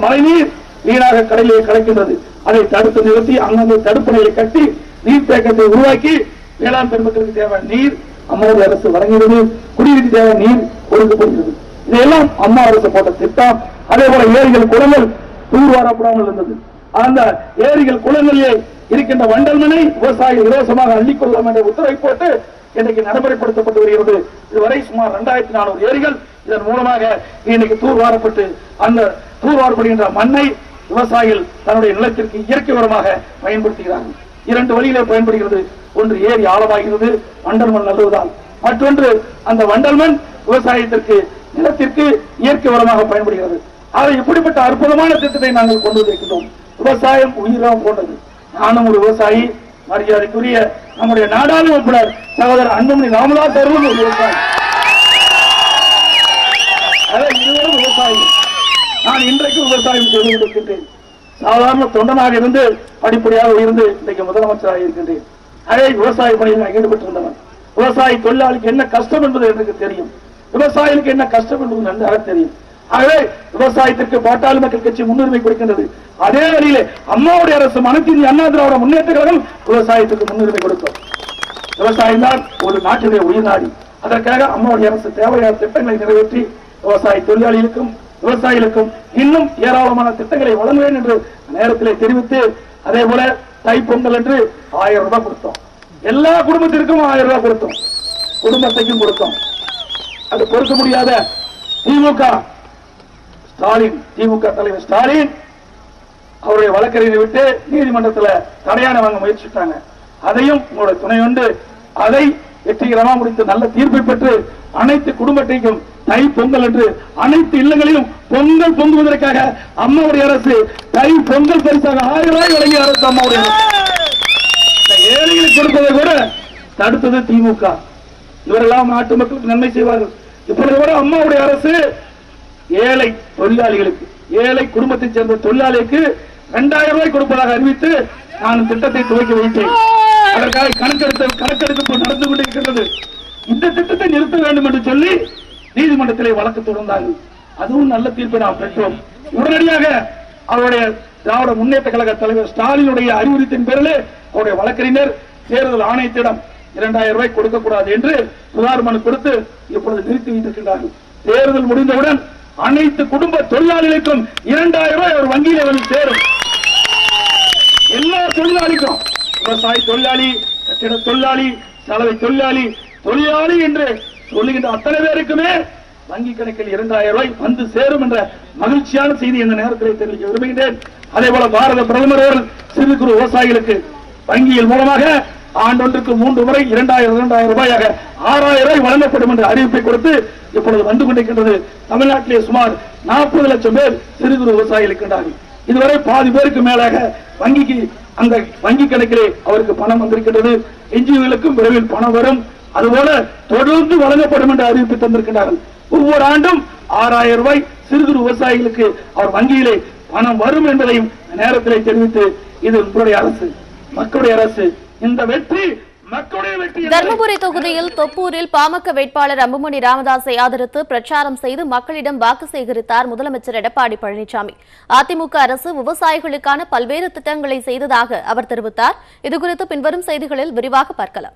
மழைநீர் வீணாக கடலிலே கலக்கின்றது. அதை தடுத்து நிறுத்தி அந்தந்த தடுப்பணையை கட்டி நீர்த்தேக்கத்தை உருவாக்கி வேளாண் பெருமக்களுக்கு தேவையான நீர் அம்மாவுடைய அரசு வழங்குகிறது. குடிநீருக்கு தேவையான நீர் ஒதுக்கப்படுகிறது. இதெல்லாம் அம்மா அரசு போட்ட திட்டம். அதே போல ஏரிகள் குளங்கள் தூர்வாரப்படாமல் இருந்தது. அந்த ஏரிகள் குளங்களிலே இருக்கின்ற வண்டல் மண்ணை விவசாயிகள் இலவசமாக அள்ளிக்கொள்ளலாம் என்ற உத்தரவை போட்டு இன்றைக்கு நடைமுறைப்படுத்தப்பட்டு வருகிறது. இதுவரை சுமார் 2400 ஏரிகள் இதன் மூலமாக இன்னைக்கு தூர்வாரப்பட்டு அந்த தூர்வாரப்படுகின்ற மண்ணை விவசாயிகள் தன்னுடைய நிலத்திற்கு இயற்கை உரமாக பயன்படுத்துகிறார்கள். 2 வழியிலே பயன்படுகிறது. ஒன்று ஏரி ஆழமாகிறது, வண்டல் மண் நல்லுவதால். மற்றொன்று அந்த வண்டல் மண் விவசாயத்திற்கு நிலத்திற்கு இயற்கை உரமாக பயன்படுகிறது. அதை இப்படிப்பட்ட அற்புதமான திட்டத்தை நாங்கள் கொண்டு வந்திருக்கிறோம். விவசாயம் உயிராக போன்றது. நானும் ஒரு விவசாயி, மரியாதைக்குரிய நம்முடைய நாடாளுமன்ற உறுப்பினர் சகோதரர் அன்புமணி ராமதாஸ் அவர்களும் ஒரு விவசாயி. இருவரும் விவசாயி. நான் இன்றைக்கு விவசாயம் செய்து கொண்டிருக்கின்றேன். சாதாரண தொண்டனாக இருந்து படிப்படியாக உயர்ந்து இன்றைக்கு முதலமைச்சராக இருக்கின்றேன். அதே விவசாய பணியில் நான் ஈடுபட்டிருந்தவன். விவசாய தொழிலாளிக்கு என்ன கஷ்டம் என்பது எனக்கு தெரியும். விவசாயிகளுக்கு என்ன கஷ்டம் என்பது நன்றாக தெரியும். ஆகவே விவசாயத்திற்கு பாட்டாளி மக்கள் கட்சி முன்னுரிமை கொடுக்கின்றது. அதே வழியிலே அம்மாவுடைய அரசு அனைத்து இந்திய அண்ணா திராவிட முன்னேற்ற கழகம் விவசாயத்துக்கு முன்னுரிமை கொடுக்கும். விவசாயம் தான் ஒரு நாட்டினுடைய உயிர் நாடி. அதற்காக அம்மாவுடைய அரசு தேவையான திட்டங்களை நிறைவேற்றி விவசாய தொழிலாளிகளுக்கும் விவசாயிகளுக்கும் இன்னும் ஏராளமான திட்டங்களை வழங்குவேன் என்று நேரத்திலே தெரிவித்து, அதே போல தைப்பொங்கல் என்று 1000 ரூபாய் கொடுத்தோம். எல்லா குடும்பத்திற்கும் 1000 ரூபாய் கொடுத்தோம். குடும்பத்தையும் கொடுத்தோம். அது பொறுக்க முடியாத திமுக தலைவர் ஸ்டாலின் அவருடைய வழக்கறிஞரை விட்டு நீதிமன்றத்தில் தடையான வாங்க முயற்சிட்டாங்க. அதையும் உங்களுடைய துணை கொண்டு அதை வெற்றிகரமாக முடித்து நல்ல தீர்ப்பை பெற்று அனைத்து குடும்பத்தையும் தை பொங்கல் என்று அனைத்து இல்லங்களிலும் பொங்கல் பொங்குவதற்காக அம்மாவுடைய அரசு தை பொங்கல் பரிசாக 1000 ரூபாய் வழங்கிய அரசு அம்மாவுடைய ஏழைகளுக்கு கொடுப்பதை கூட தடுத்தது திமுக. இவரெல்லாம் நாட்டு மக்களுக்கு நன்மை செய்வார்கள். இப்பொழுது கூட அம்மாவுடைய அரசு ஏழை தொழிலாளிகளுக்கு, ஏழை குடும்பத்தைச் சேர்ந்த தொழிலாளிக்கு 2000 ரூபாய் கொடுப்பதாக அறிவித்து நான் திட்டத்தை துவக்கி வைத்தேன். அதற்காக கணக்கெடுப்பு நடந்து கொண்டிருக்கிறது. இந்த திட்டத்தை நிறுத்த வேண்டும் என்று சொல்லி நீதிமன்றத்திலே வழக்கு தொடர்ந்தார்கள். அதுவும் நல்ல தீர்ப்பை நாம் பெற்றோம். உடனடியாக அவருடைய திராவிட முன்னேற்ற கழக தலைவர் ஸ்டாலினுடைய அறிவுறுத்தின் பேரிலே அவருடைய வழக்கறிஞர் தேர்தல் ஆணையத்திடம் 2000 ரூபாய் கொடுக்கக்கூடாது என்று புகார் மனு கொடுத்து இப்பொழுது நிறுத்தி வைத்திருக்கிறார்கள். தேர்தல் முடிந்தவுடன் அனைத்து குடும்ப தொழிலாளிகளுக்கும் 2000 ரூபாய் ஒரு வங்கியில் வந்து சேரும். எல்லா தொழிலாளிக்கும், விவசாய தொழிலாளி, கட்டிட தொழிலாளி, சலவை தொழிலாளி என்று சொல்லுகின்ற அத்தனை பேருக்குமே வங்கி கணக்கில் 2000 ரூபாய் வந்து சேரும் என்ற மகிழ்ச்சியான செய்தி இந்த நேரத்தில் தெரிவிக்க விரும்புகின்றேன். அதே போல பாரத பிரதமர் அவர்கள் சிறு குறு விவசாயிகளுக்கு வங்கியில் மூலமாக ஆண்டொன்றுக்கு 3 முறை 2000 ரூபாயாக 6000 ரூபாய் வழங்கப்படும் என்ற அறிவிப்பை கொடுத்து இப்பொழுது வந்து கொண்டிருக்கின்றது. தமிழ்நாட்டிலே சுமார் 40 லட்சம் பேர் சிறு குறு விவசாயிகள் இருக்கின்றார்கள். இதுவரை பாதி பேருக்கு மேலாக வங்கிக்கு அந்த வங்கி கணக்கிலே அவருக்கு பணம் வந்திருக்கின்றது. என்ஜிஓக்களுக்கும் விரைவில் பணம் வரும். அதுபோல தொடர்ந்து வழங்கப்படும் என்று அறிவிப்பு தந்திருக்கிறார்கள். ஒவ்வொரு ஆண்டும் 6000 ரூபாய் சிறு குறு விவசாயிகளுக்கு அவர் வங்கியிலே பணம் வரும் என்பதையும் நேரத்திலே தெரிவித்து, இது உங்களுடைய அரசு, மக்களுடைய அரசு. இந்த வெற்றி மக்களுடைய வெற்றி. தர்மபுரி தொகுதியில் தொப்பூரில் பாமக வேட்பாளர் அன்புமணி ராமதாஸை ஆதரித்து பிரச்சாரம் செய்து மக்களிடம் வாக்கு சேகரித்தார் முதலமைச்சர் எடப்பாடி பழனிசாமி. அதிமுக அரசு விவசாயிகளுக்கான பல்வேறு திட்டங்களை செய்ததாக அவர் தெரிவித்தார். இதுகுறித்து பின்வரும் செய்திகளில் விரிவாக பார்க்கலாம்.